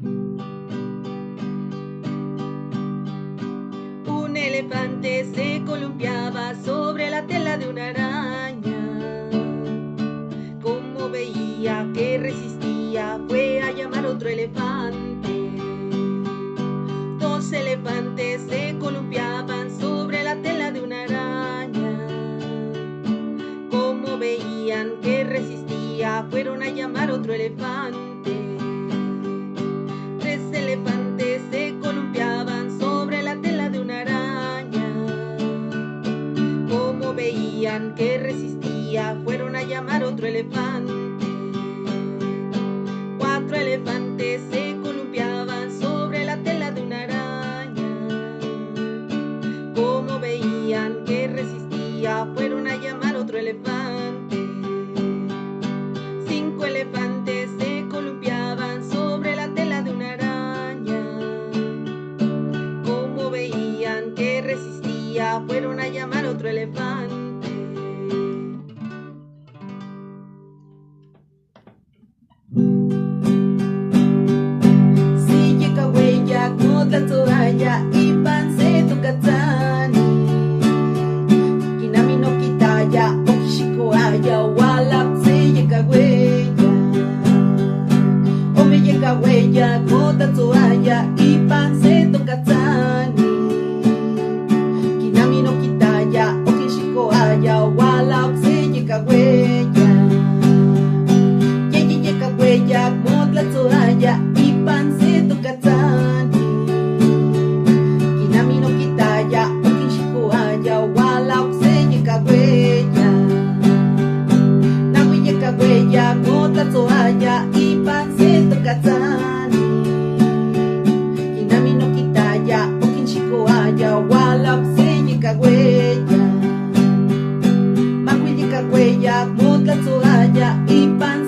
Un elefante se columpiaba sobre la tela de una araña. Como veía que resistía, fue a llamar otro elefante. Dos elefantes se columpiaban sobre la tela de una araña. Como veían que resistía, fueron a llamar otro elefante. Tres elefantes se columpiaban sobre la tela de una araña. Como veían que resistía, fueron a llamar otro elefante. Cuatro elefantes se columpiaban sobre la tela de una araña. Como veían que resistía, fueron a llamar otro elefante. Cinco elefantes se columpiaban sobre la tela de una araña. Como veían que resistía, fueron a llamar otro elefante. Siyekawaya kota toaya ipanse tokatsani. Kinami no kitaya okishikoaya walap siyekawaya. Omeyekawaya kota toaya ipanse tokatsani. Kinami no kitaya okishikoaya walap siyekawaya. Yeyekawaya kota toaya ipanse tokatsani. Kinami no kitaya okishikoaya walap siyekawaya. Nawiyekawaya kota toaya ipanse tokatsani. Kinami no kitaya okishikoaya walap siyekawaya. Mawiyekawaya kota toaya ipanse